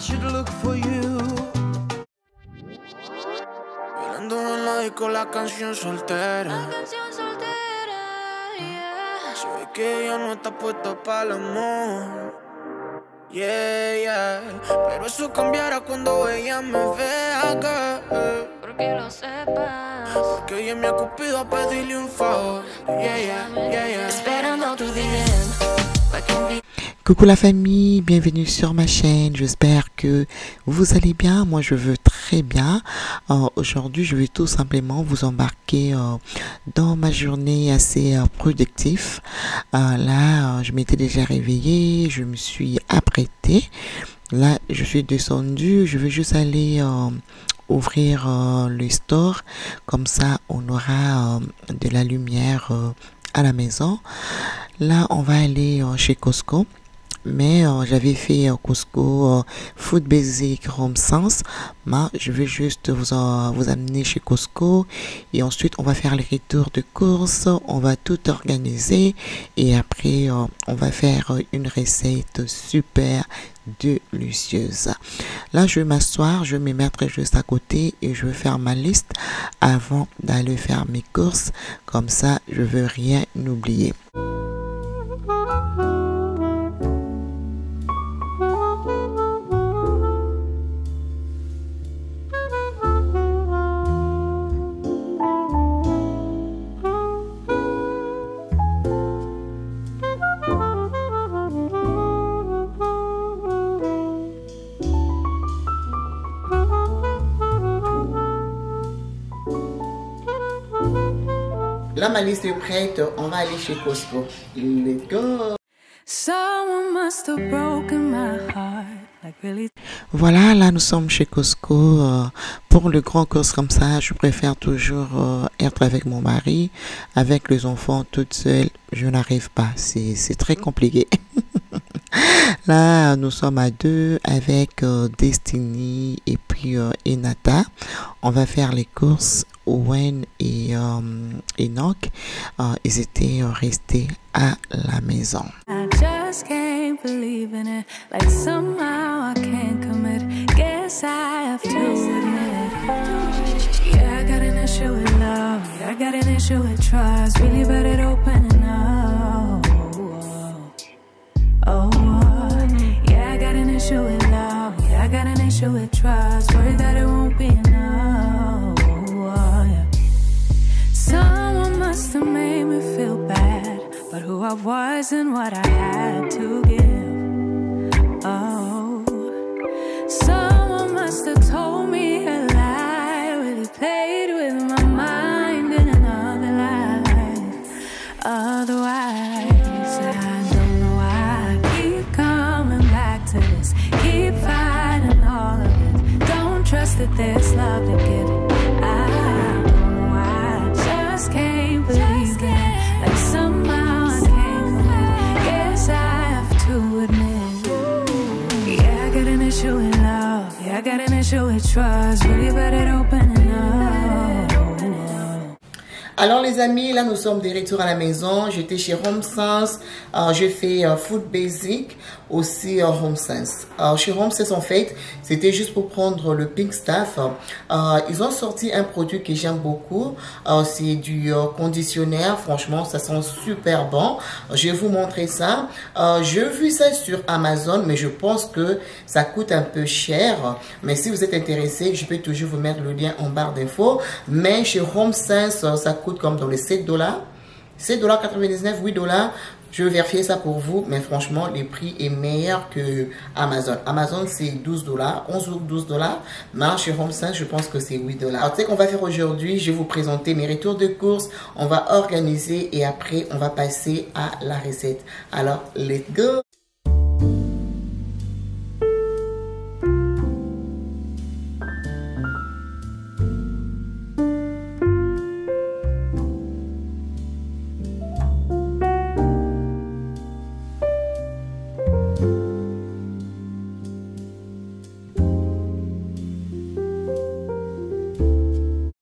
should look for you. Bailando en la disco la canción soltera. Se ve que ella no está puesta para el amor. Yeah, yeah. Pero eso cambiará cuando ella me vea, girl. Porque lo sepas. Porque ella me ha cupido a pedirle un favor. Yeah, yeah, yeah, yeah. Esperando tu DM. Coucou la famille, bienvenue sur ma chaîne, j'espère que vous allez bien, moi je veux très bien. Aujourd'hui je vais tout simplement vous embarquer dans ma journée assez productive. Là je m'étais déjà réveillée, je me suis apprêtée, là je suis descendue, je vais juste aller ouvrir le store, comme ça on aura de la lumière à la maison. Là on va aller chez Costco. Mais j'avais fait Costco Food Basic Home Sense. Mais je vais juste vous amener chez Costco et ensuite on va faire les retours de courses, on va tout organiser et après on va faire une recette super délicieuse. Là je vais m'asseoir, je vais me mettre juste à côté et je vais faire ma liste avant d'aller faire mes courses, comme ça je veux rien oublier. Là, ma liste est prête. On va aller chez Costco. Let's go! Voilà, là, nous sommes chez Costco. Pour le grand course comme ça, je préfère toujours être avec mon mari. Avec les enfants, toute seule, je n'arrive pas. C'est très compliqué. Là, nous sommes à deux avec Destiny et puis Enata. On va faire les courses. Owen et Enoch, ils étaient restés à la maison. I just can't believe in it. Like somehow I can't commit. Guess I have to admit. Yeah, I got an issue with love. Yeah, I got an issue with trust. Really better opening up. Yeah, I got an issue with love. Yeah, I got an issue with trust. Worry that it won't be enough. Someone must have made me feel bad, but who I was and what I had to give. Oh, someone must have told me a lie, really played with my mind in another life. Otherwise, I don't know why I keep coming back to this, keep fighting all of it. Don't trust that there's love to get. Can't believe it. Like somehow I can't commit. Guess I have to admit. Yeah, I got an issue with love. Yeah, I got an issue with trust. Really better opening up. Alors les amis, là nous sommes de retour à la maison. J'étais chez Home Sense, j'ai fait Food Basic, aussi Home Sense. Chez Home Sense en fait, c'était juste pour prendre le Pink Stuff. Ils ont sorti un produit que j'aime beaucoup, c'est du conditionnaire. Franchement ça sent super bon. Je vais vous montrer ça. J'ai vu ça sur Amazon, mais je pense que ça coûte un peu cher. Mais si vous êtes intéressé, je peux toujours vous mettre le lien en barre d'infos. Mais chez Home Sense, ça coûte comme dans les $7, $7,99, $8. Je vais vérifier ça pour vous, mais franchement, le prix est meilleur que Amazon. Amazon, c'est $12, 11 ou $12. Mais chez Home Sense, je pense que c'est $8. Alors, tu sais qu'on va faire aujourd'hui, je vais vous présenter mes retours de course. On va organiser et après, on va passer à la recette. Alors, let's go!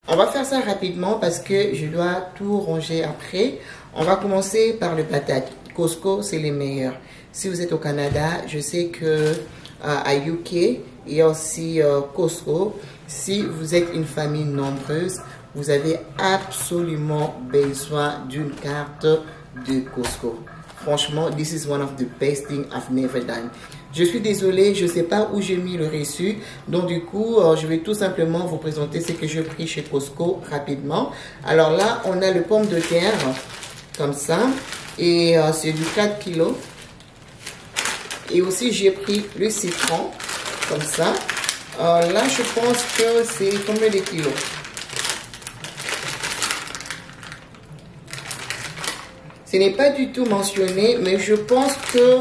On va faire ça rapidement parce que je dois tout ranger après. On va commencer par le patate. Costco, c'est les meilleurs. Si vous êtes au Canada, je sais que à UK et aussi Costco. Si vous êtes une famille nombreuse, vous avez absolument besoin d'une carte de Costco. Franchement, this is one of the best things I've never done. Je suis désolée, je ne sais pas où j'ai mis le reçu. Donc du coup, je vais tout simplement vous présenter ce que j'ai pris chez Costco rapidement. Alors là, on a le pomme de terre, comme ça. Et c'est du 4 kg. Et aussi, j'ai pris le citron, comme ça. Là, je pense que c'est combien de kilos? Ce n'est pas du tout mentionné, mais je pense que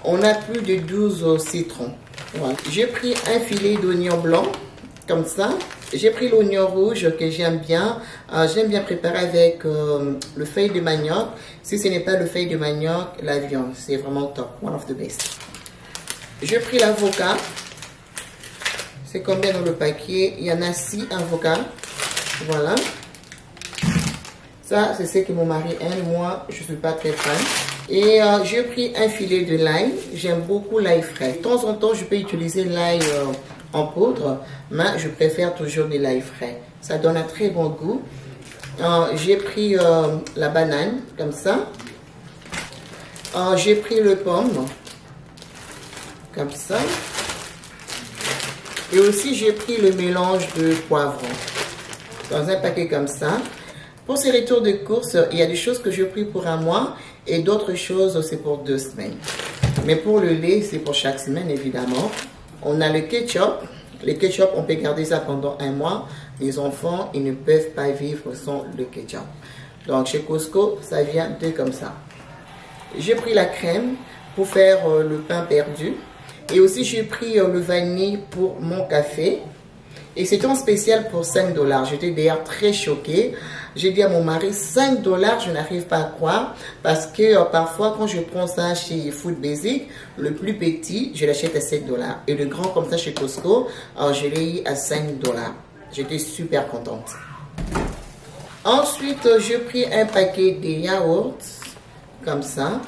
on a plus de 12 citrons. Voilà. J'ai pris un filet d'oignon blanc, comme ça. J'ai pris l'oignon rouge que j'aime bien. J'aime bien préparer avec le feuille de manioc. Si ce n'est pas le feuille de manioc, la viande. C'est vraiment top. One of the best. J'ai pris l'avocat. C'est combien dans le paquet? Il y en a 6 avocats. Voilà. Ça, c'est ce que mon mari aime. Moi, je ne suis pas très fan. Et j'ai pris un filet de l'ail. J'aime beaucoup l'ail frais. De temps en temps, je peux utiliser l'ail en poudre, mais je préfère toujours de l'ail frais. Ça donne un très bon goût. J'ai pris la banane, comme ça. J'ai pris le pomme, comme ça. Et aussi, j'ai pris le mélange de poivrons dans un paquet comme ça. Pour ces retours de course, il y a des choses que j'ai pris pour un mois et d'autres choses, c'est pour 2 semaines. Mais pour le lait, c'est pour chaque semaine, évidemment. On a le ketchup. Le ketchup, on peut garder ça pendant un mois. Les enfants, ils ne peuvent pas vivre sans le ketchup. Donc, chez Costco, ça vient de comme ça. J'ai pris la crème pour faire le pain perdu. Et aussi, j'ai pris le vanille pour mon café. Et c'était en spécial pour 5 $. J'étais d'ailleurs très choquée. J'ai dit à mon mari, 5 $, je n'arrive pas à croire. Parce que parfois, quand je prends ça chez Food Basic, le plus petit, je l'achète à 7 $. Et le grand comme ça chez Costco, je l'ai eu à 5 $. J'étais super contente. Ensuite, j'ai pris un paquet de yaourts, comme ça.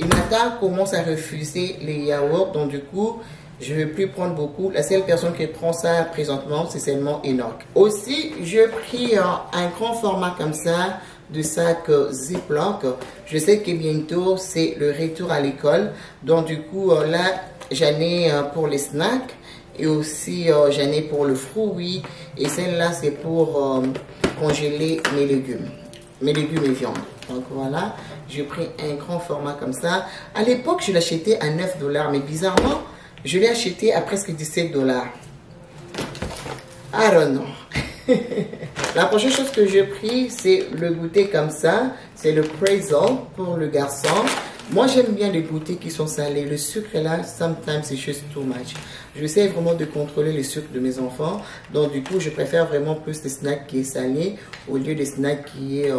Et Nata commence à refuser les yaourts, donc du coup, je ne vais plus prendre beaucoup. La seule personne qui prend ça présentement, c'est seulement Enoch. Aussi, j'ai pris un grand format comme ça, de sac Ziploc. Je sais que bientôt, c'est le retour à l'école. Donc du coup, là, j'en ai pour les snacks. Et aussi, j'en ai pour le fruit. Et celle-là, c'est pour congeler mes légumes. Mes légumes et viande. Donc voilà, j'ai pris un grand format comme ça. À l'époque, je l'achetais à 9 $. Mais bizarrement, je l'ai acheté à presque 17 $. I don't know. La prochaine chose que j'ai pris, c'est le goûter comme ça. C'est le pretzel pour le garçon. Moi, j'aime bien les goûters qui sont salés. Le sucre là, sometimes c'est juste too much. J'essaie vraiment de contrôler le sucre de mes enfants. Donc du coup, je préfère vraiment plus des snacks qui est salé au lieu des snacks qui est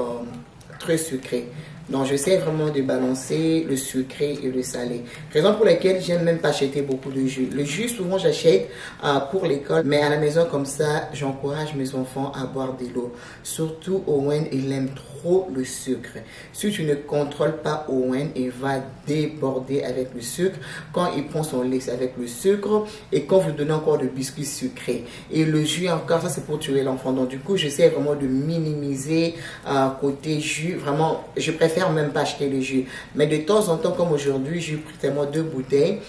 très sucré. Donc, j'essaie vraiment de balancer le sucré et le salé. Raison pour laquelle j'aime même pas acheter beaucoup de jus. Le jus, souvent, j'achète pour l'école. Mais à la maison, comme ça, j'encourage mes enfants à boire de l'eau. Surtout, Owen, il aime trop le sucre. Si tu ne contrôles pas Owen, il va déborder avec le sucre. Quand il prend son lait, c'est avec le sucre. Et quand vous donnez encore de biscuits sucrés. Et le jus, encore, ça, c'est pour tuer l'enfant. Donc, du coup, j'essaie vraiment de minimiser côté jus. Vraiment, je préfère même pas acheter le jus, mais de temps en temps comme aujourd'hui, j'ai pris tellement 2 bouteilles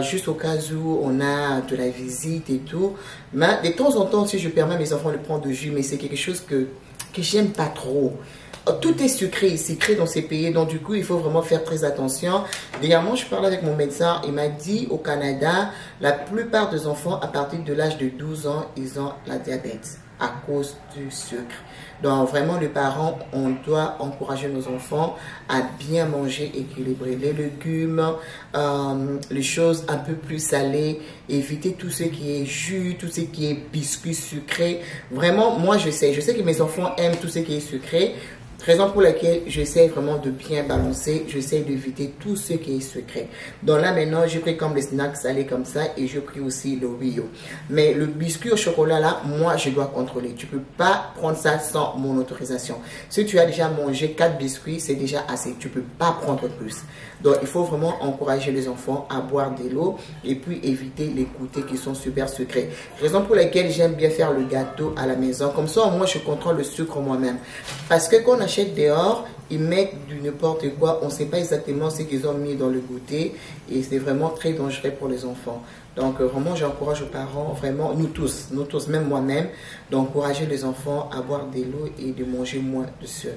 juste au cas où on a de la visite et tout. Mais de temps en temps, si je permets à mes enfants de prendre du jus, mais c'est quelque chose que j'aime pas trop. Tout est sucré, sucré dans ces pays, donc du coup il faut vraiment faire très attention. Dernièrement, je parlais avec mon médecin, il m'a dit au Canada, la plupart des enfants à partir de l'âge de 12 ans, ils ont la diabète à cause du sucre. Donc vraiment, les parents, on doit encourager nos enfants à bien manger équilibré. Les légumes, les choses un peu plus salées, éviter tout ce qui est jus, tout ce qui est biscuits sucrés. Vraiment, moi je sais que mes enfants aiment tout ce qui est sucré. Raison pour laquelle j'essaie vraiment de bien balancer, j'essaie d'éviter tout ce qui est secret. Donc là maintenant, j'ai pris comme les snacks salés comme ça et j'ai pris aussi le Rio. Mais le biscuit au chocolat là, moi je dois contrôler. Tu peux pas prendre ça sans mon autorisation. Si tu as déjà mangé 4 biscuits, c'est déjà assez. Tu peux pas prendre plus. Donc il faut vraiment encourager les enfants à boire de l'eau et puis éviter les goûters qui sont super sucrés. Raison pour laquelle j'aime bien faire le gâteau à la maison. Comme ça, au moins, je contrôle le sucre moi-même. Parce que quand on achète dehors, ils mettent du n'importe quoi. On ne sait pas exactement ce qu'ils ont mis dans le goûter. Et c'est vraiment très dangereux pour les enfants. Donc, vraiment, j'encourage aux parents, vraiment, nous tous, même moi-même, d'encourager les enfants à boire de l'eau et de manger moins de sucre.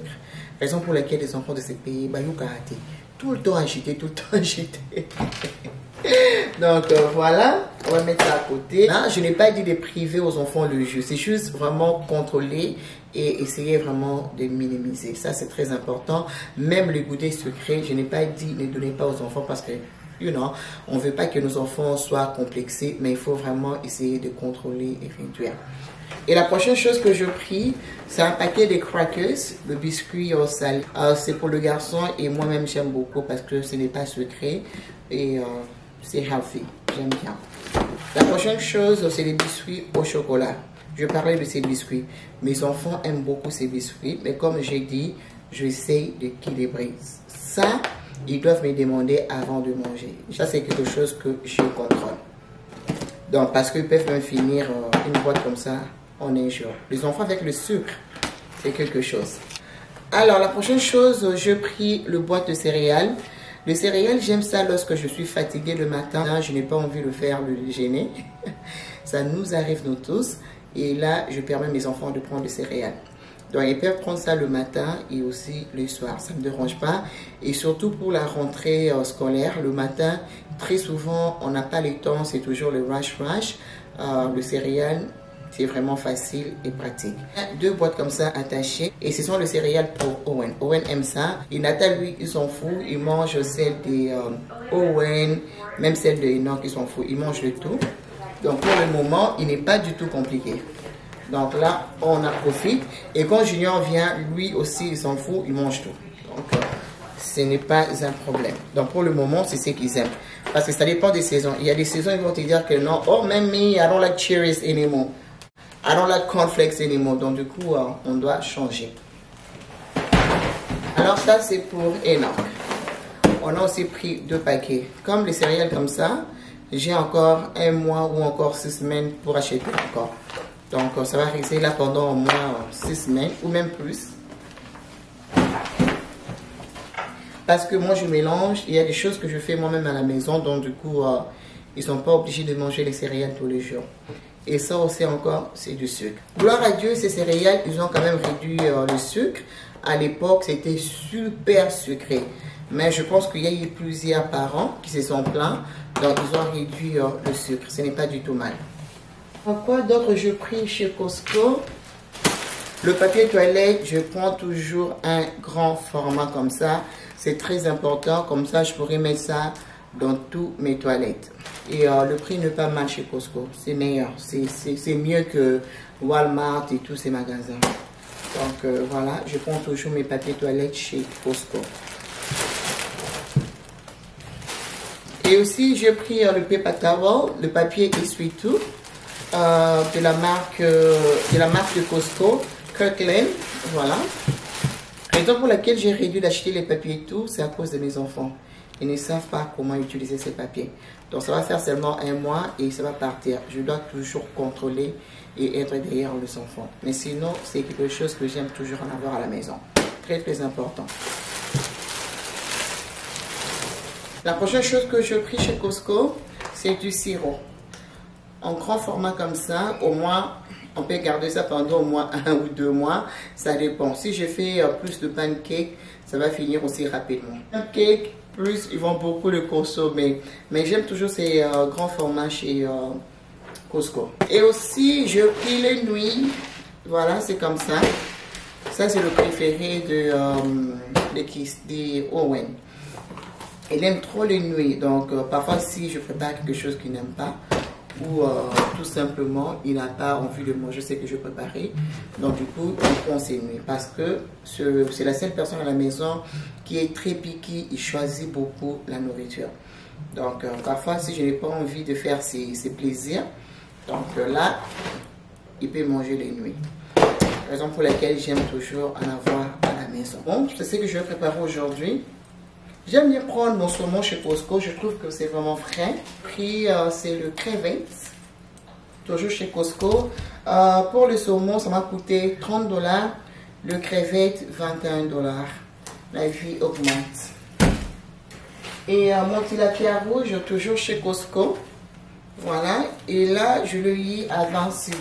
Raison pour laquelle les enfants de ces pays, bah, ils ont arrêté. Tout le temps agité, tout le temps agité. Donc voilà, on va mettre ça à côté. Là, je n'ai pas dit de priver aux enfants le jus. C'est juste vraiment contrôler et essayer vraiment de minimiser. Ça, c'est très important. Même les goûters sucrés, je n'ai pas dit ne donnez pas aux enfants parce que, on ne veut pas que nos enfants soient complexés, mais il faut vraiment essayer de contrôler et réduire. Et la prochaine chose que je pris, c'est un paquet de crackers, le biscuit au salé. C'est pour le garçon et moi-même j'aime beaucoup parce que ce n'est pas sucré et c'est healthy. J'aime bien. La prochaine chose, c'est les biscuits au chocolat. Je parlais de ces biscuits. Mes enfants aiment beaucoup ces biscuits, mais comme j'ai dit, j'essaie d'équilibrer. Ça, ils doivent me demander avant de manger. Ça, c'est quelque chose que je contrôle. Donc, parce qu'ils peuvent même finir une boîte comme ça en un jour. Les enfants avec le sucre, c'est quelque chose. Alors, la prochaine chose, je pris le boîte de céréales. Le céréales, j'aime ça lorsque je suis fatiguée le matin. Je n'ai pas envie de faire le déjeuner. Ça nous arrive nous tous. Et là, je permets à mes enfants de prendre des céréales. Donc, ils peuvent prendre ça le matin et aussi le soir. Ça ne me dérange pas. Et surtout pour la rentrée scolaire, le matin, très souvent, on n'a pas le temps. C'est toujours le rush. Le céréales, c'est vraiment facile et pratique. 2 boîtes comme ça attachées. Et ce sont les céréales pour Owen. Owen aime ça. Et Nathan, lui, il s'en fout. Il mange celle des Owen, même celle de Enoch, il s'en fout. Il mange le tout. Donc pour le moment, il n'est pas du tout compliqué. Donc là, on en profite. Et quand Junior vient, lui aussi, il s'en fout, il mange tout. Donc, ce n'est pas un problème. Donc pour le moment, c'est ce qu'ils aiment. Parce que ça dépend des saisons. Il y a des saisons, ils vont te dire que non, oh, même me, I don't like cherries anymore. I don't like cornflakes anymore. Donc du coup, on doit changer. Alors ça, c'est pour Enoch. On a aussi pris 2 paquets. Comme les céréales comme ça, j'ai encore 1 mois ou encore 6 semaines pour acheter encore. Donc ça va rester là pendant au moins 6 semaines ou même plus. Parce que moi je mélange, il y a des choses que je fais moi-même à la maison. Donc du coup, ils ne sont pas obligés de manger les céréales tous les jours. Et ça aussi encore, c'est du sucre. Gloire à Dieu, ces céréales, ils ont quand même réduit le sucre. À l'époque, c'était super sucré. Mais je pense qu'il y a eu plusieurs parents qui se sont plaints. Donc, ils ont réduit le sucre. Ce n'est pas du tout mal. Quoi d'autre je pris chez Costco? Le papier toilette, je prends toujours un grand format comme ça. C'est très important. Comme ça, je pourrais mettre ça dans toutes mes toilettes. Et le prix n'est pas mal chez Costco. C'est meilleur. C'est mieux que Walmart et tous ces magasins. Donc, voilà. Je prends toujours mes papiers toilettes chez Costco. Et aussi, j'ai pris le paper towel, le papier essuie-tout de la marque de Costco, Kirkland. Voilà. Raison pour laquelle j'ai réduit d'acheter les papiers et tout, c'est à cause de mes enfants. Ils ne savent pas comment utiliser ces papiers. Donc, ça va faire seulement 1 mois et ça va partir. Je dois toujours contrôler et être derrière les enfants. Mais sinon, c'est quelque chose que j'aime toujours en avoir à la maison. Très, très important. La prochaine chose que je pris chez Costco, c'est du sirop. En grand format comme ça, au moins, on peut garder ça pendant au moins 1 ou 2 mois. Ça dépend. Si je fais plus de pancakes, ça va finir aussi rapidement. Pancakes, plus ils vont beaucoup le consommer. Mais j'aime toujours ces grands formats chez Costco. Et aussi, je pris les nuits. Voilà, c'est comme ça. Ça, c'est le préféré de Owen. Il aime trop les nuits, donc parfois si je prépare quelque chose qu'il n'aime pas, ou tout simplement il n'a pas envie de manger ce que je préparais. Donc du coup, il continue parce que c'est la seule personne à la maison qui est très picky, il choisit beaucoup la nourriture. Donc parfois, si je n'ai pas envie de faire ses plaisirs, donc là, il peut manger les nuits. Raison pour laquelle j'aime toujours en avoir à la maison. Bon, c'est ce que je vais préparer aujourd'hui. J'aime bien prendre mon saumon chez Costco. Je trouve que c'est vraiment frais. Le prix, c'est le crevette. Toujours chez Costco. Pour le saumon, ça m'a coûté 30 $. Le crevette, 21 $. La vie augmente. Et mon tilapia rouge, toujours chez Costco. Voilà. Et là, je le lis à 26 $.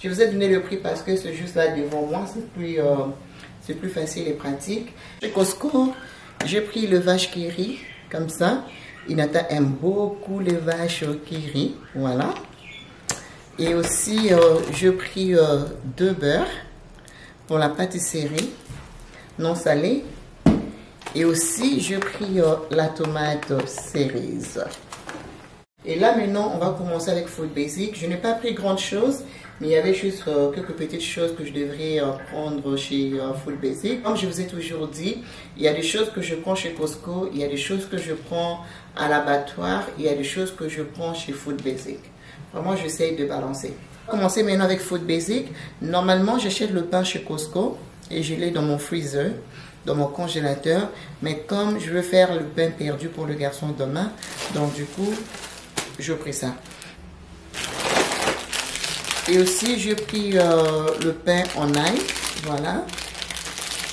Je vous ai donné le prix parce que c'est juste là devant moi. C'est plus facile et pratique. Chez Costco, j'ai pris le vache qui rit, comme ça. Inata aime beaucoup les vaches qui rit. Voilà. Et aussi, j'ai pris 2 beurres pour la pâtisserie non salée. Et aussi, j'ai pris la tomate cerise. Et là, maintenant, on va commencer avec Food Basic. Je n'ai pas pris grand chose, mais il y avait juste quelques petites choses que je devrais prendre chez Food Basic. Comme je vous ai toujours dit, il y a des choses que je prends chez Costco, il y a des choses que je prends à l'abattoir, il y a des choses que je prends chez Food Basic. Vraiment, j'essaye de balancer. On va commencer maintenant avec Food Basic. Normalement, j'achète le pain chez Costco et je l'ai dans mon freezer, dans mon congélateur. Mais comme je veux faire le pain perdu pour le garçon demain, donc du coup, j'ai pris ça. Et aussi, j'ai pris le pain en ail. Voilà.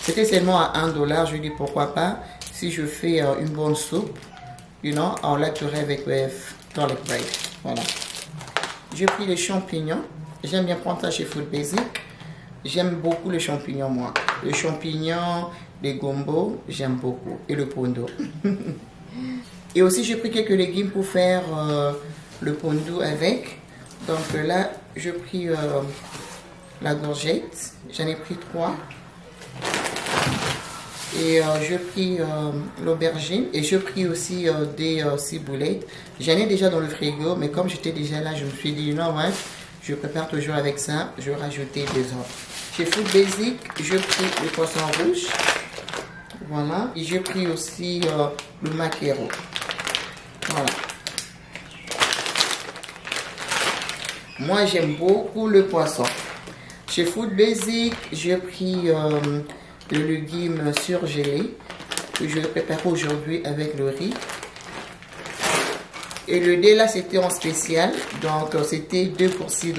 C'était seulement à 1 $. Je lui dis pourquoi pas. Si je fais une bonne soupe, you know, I'll like to have it with garlic bread. Voilà. J'ai pris les champignons. J'aime bien prendre ça chez Food Basic. J'aime beaucoup les champignons, moi. Les champignons, les gombo, j'aime beaucoup. Et le pondo. Et aussi, j'ai pris quelques légumes pour faire le pondo avec. Donc là, j'ai pris la courgette. J'en ai pris 3. Et j'ai pris l'aubergine. Et j'ai pris aussi des ciboulettes. J'en ai déjà dans le frigo. Mais comme j'étais déjà là, je me suis dit, non, ouais, je prépare toujours avec ça. Je vais rajouter des autres. Chez Food Basic, j'ai pris le poisson rouge. Voilà. Et j'ai pris aussi le maquereau. Voilà. Moi, j'aime beaucoup le poisson. Chez Food Basic, j'ai pris le légume surgelé que je vais préparer aujourd'hui avec le riz. Et le dé là, c'était en spécial. Donc, c'était 2 pour 6 $.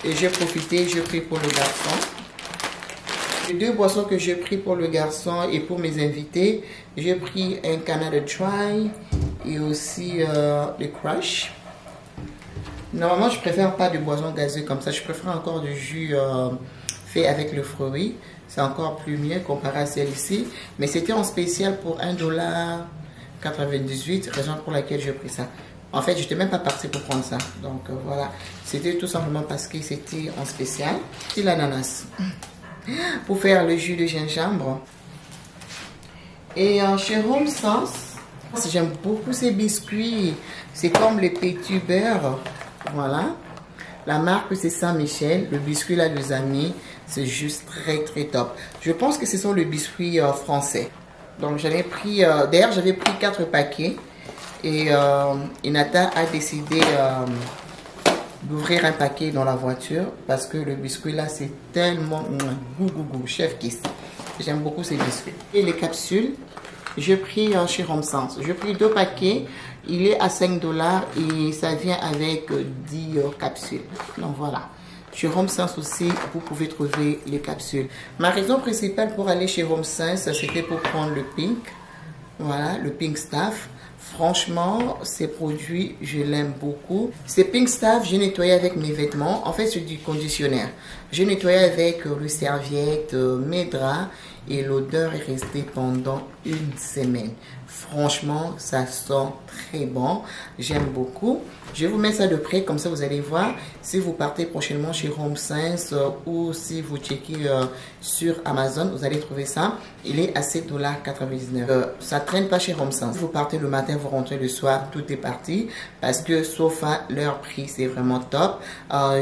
Et j'ai profité, j'ai pris pour le garçon. Les 2 boissons que j'ai pris pour le garçon et pour mes invités, j'ai pris un Canada Dry et aussi les Crush. Normalement, je préfère pas de boissons gazeuses comme ça. Je préfère encore du jus fait avec le fruit. C'est encore plus mieux comparé à celle-ci. Mais c'était en spécial pour 1,98 $, raison pour laquelle j'ai pris ça. En fait, je n'étais même pas partie pour prendre ça. Donc voilà, c'était tout simplement parce que c'était en spécial. C'est l'ananas. Pour faire le jus de gingembre. Et chez Home Sense, j'aime beaucoup ces biscuits. C'est comme les petits beurre. Voilà. La marque, c'est Saint-Michel. Le biscuit là, les amis, c'est juste très très top. Je pense que ce sont les biscuits français. Donc j'en ai pris, d'ailleurs j'avais pris 4 paquets. Et Inata a décidé d'ouvrir un paquet dans la voiture parce que le biscuit là c'est tellement goût, chef kiss. J'aime beaucoup ces biscuits. Et les capsules, j'ai pris chez Home Sense. J'ai pris 2 paquets. Il est à 5 $ et ça vient avec 10 capsules. Donc voilà. Chez Home Sense aussi, vous pouvez trouver les capsules. Ma raison principale pour aller chez Home Sense, c'était pour prendre le Pink. Voilà, le Pink Stuff. Franchement, ces produits, je l'aime beaucoup. Ces Pink Stuff, j'ai nettoyé avec mes vêtements. En fait, c'est du conditionnaire. J'ai nettoyé avec le serviette, mes draps. Et l'odeur est restée pendant 1 semaine. Franchement, ça sent très bon. J'aime beaucoup. Je vais vous mettre ça de près, comme ça vous allez voir. Si vous partez prochainement chez HomeSense ou si vous checkez sur Amazon, vous allez trouver ça. Il est à $7,99. Ça traîne pas chez HomeSense. Si vous partez le matin, vous rentrez le soir, tout est parti. Parce que sauf à leur prix, c'est vraiment top.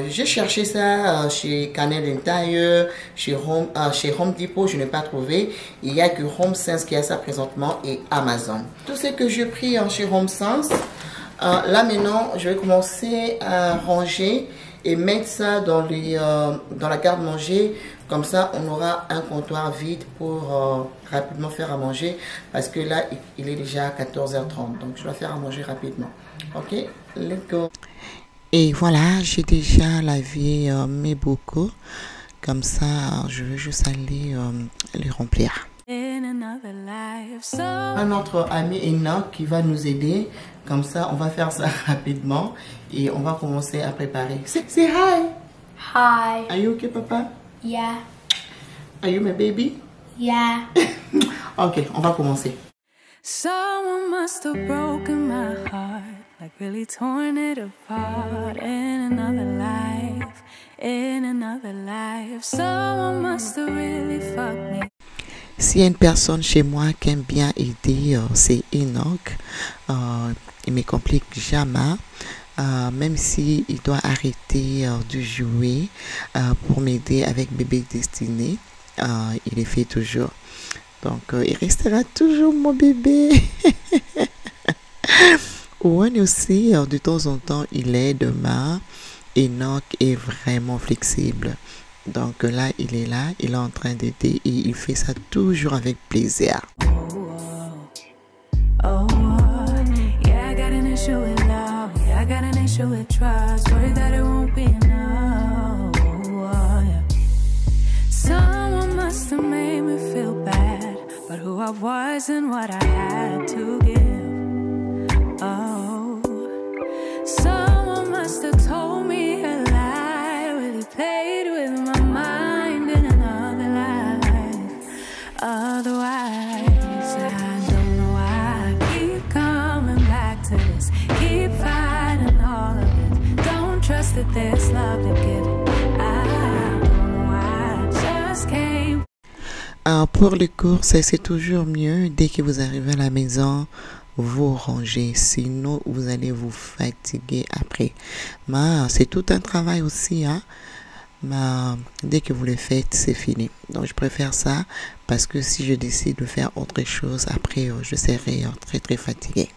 J'ai cherché ça chez Canadian Tire, chez Home Depot, je n'ai pas trouvé. Il n'y a que HomeSense qui a ça présentement et Amazon. Tout ce que j'ai pris chez HomeSense, là maintenant, je vais commencer à ranger et mettre ça dans la garde-manger. Comme ça, on aura un comptoir vide pour rapidement faire à manger. Parce que là, il est déjà 14h30. Donc, je dois faire à manger rapidement. Ok, let's go. Et voilà, j'ai déjà lavé mes bocaux. Comme ça, je vais juste aller les remplir. Un autre ami Enoch qui va nous aider. Comme ça, on va faire ça rapidement. Et on va commencer à préparer. Say hi. Hi. Are you okay, papa? Yeah. Are you my baby? Yeah. Ok, on va commencer. Someone must have broken my heart, like really torn it apart in another life, in another life. Someone must have really fucked me. S'il y a une personne chez moi qui aime bien aider, c'est Enoch. Il me complique jamais. Même si il doit arrêter de jouer pour m'aider avec bébé destiné, il le fait toujours. Donc, il restera toujours mon bébé. Owen aussi, de temps en temps, il aide ma. Enoch est vraiment flexible. Donc là, il est en train d'aider et il fait ça toujours avec plaisir. Yeah, I got an issue with love. Yeah, I got an issue with trust. Worry that it won't be enough. Yeah. Someone must have made me feel bad, but who I was and what I had to give. Oh, someone must have told me a lie, really played with my mind in another life. Otherwise, I don't know why I keep coming back to this, keep fighting all of it. Don't trust that there's love to get. I don't know why I just can't. Pour les courses, c'est toujours mieux dès que vous arrivez à la maison, vous rangez, sinon vous allez vous fatiguer après. Mais c'est tout un travail aussi, hein. Mais dès que vous le faites, c'est fini. Donc je préfère ça parce que si je décide de faire autre chose, après je serai très très fatiguée.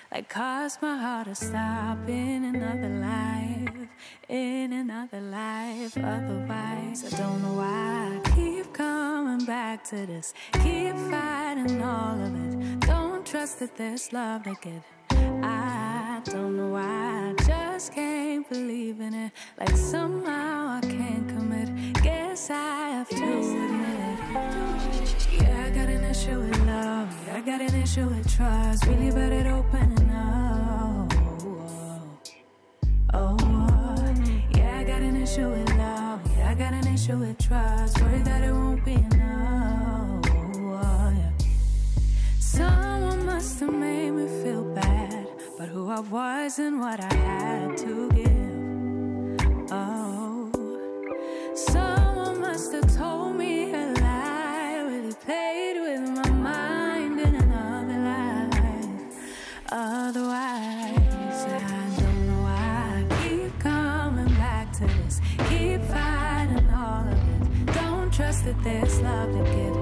Like caused my heart to stop in another life, in another life. Otherwise, I don't know why I keep coming back to this, keep fighting all of it. Don't trust that there's love to get. I don't know why I just can't believe in it. Like somehow I can't commit. Guess I have to admit. Yeah, I got an issue with love. Yeah, I got an issue with trust. Really bad at opening up. Oh, yeah, I got an issue with love. Yeah, I got an issue with trust, worried that it won't be enough. Yeah. Someone must have made me feel bad, but who I was and what I had to give. Oh, someone must have told me a lie, really played with my mind in another life. Otherwise, I don't know why I keep coming back to this, keep fighting all of it. Don't trust that there's love to give.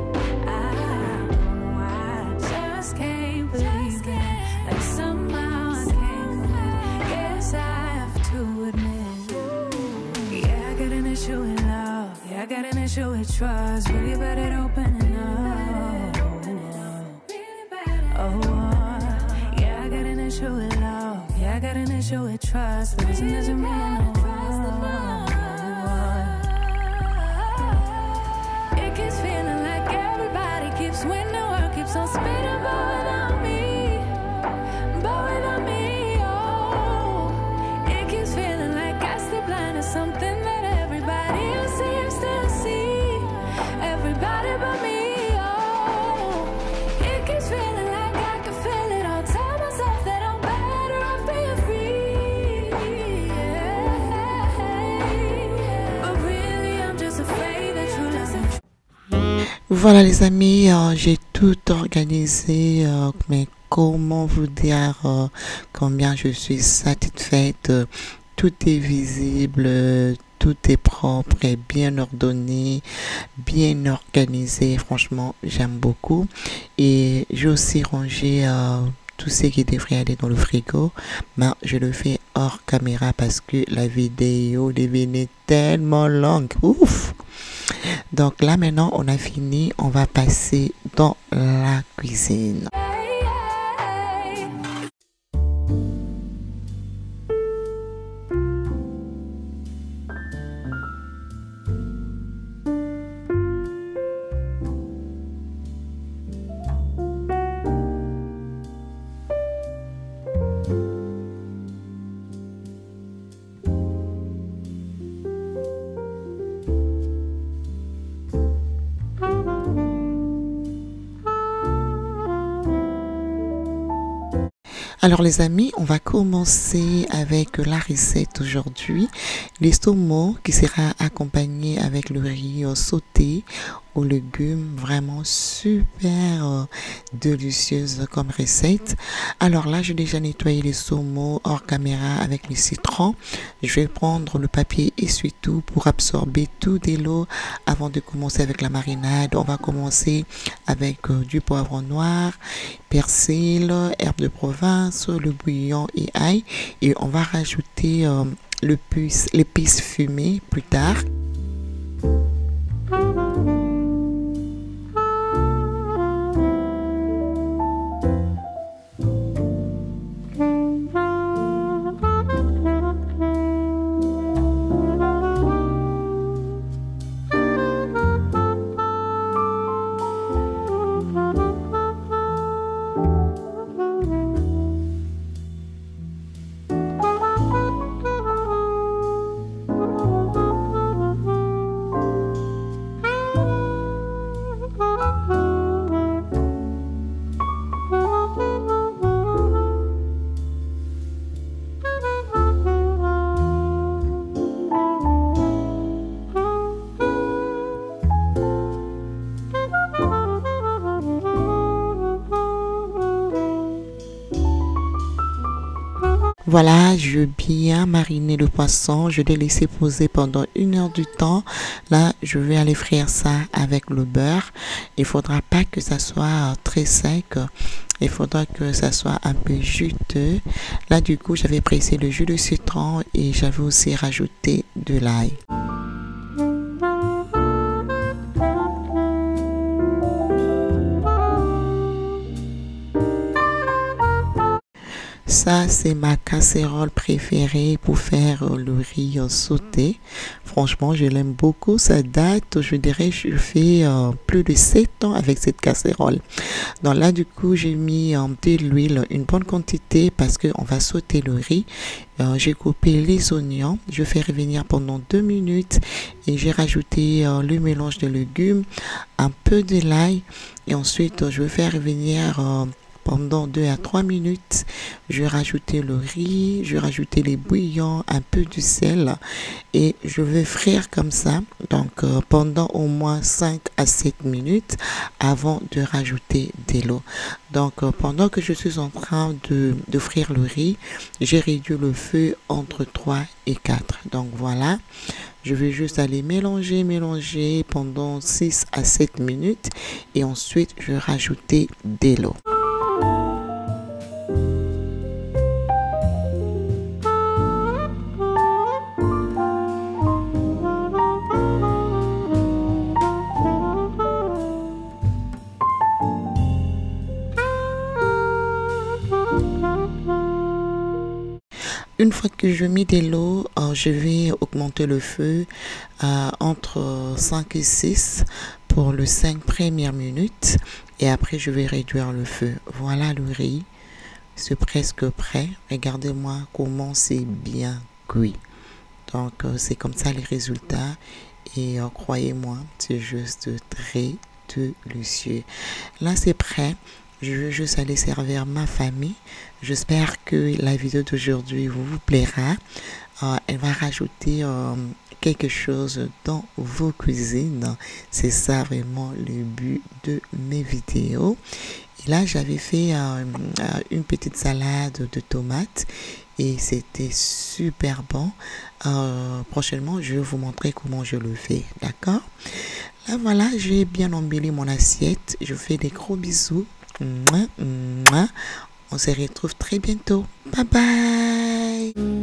I don't know why I just can't believe it. Like somehow I can't. Guess I have to admit, yeah, I got an issue with love. Yeah, I got an issue with trust. Really bad at opening up. Oh, yeah, I got an issue with love. Yeah, I got an issue with trust. But isn't this a man? It keeps feeling like everybody keeps winning. The world keeps on spinning, but without me. But without me, oh. It keeps feeling like I still blind to something that everybody else seems to see. Everybody but me, oh. It keeps feeling like I can feel it all. Tell myself that I'm better off being free. Yeah. But really, I'm just afraid that true love isn't true. Voilà les amis, j'ai tout organisé, mais comment vous dire combien je suis satisfaite. Tout est visible, tout est propre et bien ordonné, bien organisé. Franchement, j'aime beaucoup. Et j'ai aussi rangé tout ce qui devrait aller dans le frigo. Mais je le fais hors caméra parce que la vidéo devenait tellement longue. Ouf! Donc là maintenant, on a fini. On va passer dans la cuisine. Alors les amis, on va commencer avec la recette aujourd'hui. Les saumons qui sera accompagné avec le riz sauté aux légumes, vraiment super délicieuse comme recette. Alors là, j'ai déjà nettoyé les saumons hors caméra avec les citrons. Je vais prendre le papier essuie-tout pour absorber tout de l'eau avant de commencer avec la marinade. On va commencer avec du poivron noir, persil, herbe de Provence, le bouillon et ail. Et on va rajouter l'épice fumée plus tard. Voilà, je bien mariner le poisson. Je l'ai laissé poser pendant 1 heure du temps. Là, je vais aller frire ça avec le beurre. Il faudra pas que ça soit très sec. Il faudra que ça soit un peu juteux. Là, du coup, j'avais pressé le jus de citron et j'avais aussi rajouté de l'ail. Ça, c'est ma casserole préférée pour faire le riz sauté. Franchement, je l'aime beaucoup. Ça date, je dirais, je fais plus de 7 ans avec cette casserole. Donc là, du coup, j'ai mis de l'huile, une bonne quantité parce qu'on va sauter le riz. J'ai coupé les oignons. Je fais revenir pendant 2 minutes et j'ai rajouté le mélange de légumes, un peu de l'ail et ensuite, je vais faire revenir pendant 2 à 3 minutes, je vais rajouter le riz, je vais rajouter les bouillons, un peu de sel et je vais frire comme ça. Donc pendant au moins 5 à 7 minutes avant de rajouter de l'eau. Donc pendant que je suis en train de frire le riz, j'ai réduit le feu entre 3 et 4. Donc voilà. Je vais juste aller mélanger pendant 6 à 7 minutes et ensuite je vais rajouter de l'eau. Une fois que je mets de l'eau, je vais augmenter le feu entre 5 et 6 pour les 5 premières minutes et après je vais réduire le feu. Voilà le riz, c'est presque prêt. Regardez-moi comment c'est bien cuit. Donc c'est comme ça les résultats et croyez-moi, c'est juste très délicieux. Là c'est prêt. Je vais juste aller servir ma famille. J'espère que la vidéo d'aujourd'hui vous plaira. Elle va rajouter quelque chose dans vos cuisines. C'est ça vraiment le but de mes vidéos. Et là, j'avais fait une petite salade de tomates et c'était super bon. Prochainement, je vais vous montrer comment je le fais. D'accord? Là, voilà, j'ai bien embelli mon assiette. Je vous fais des gros bisous. On se retrouve très bientôt. Bye bye.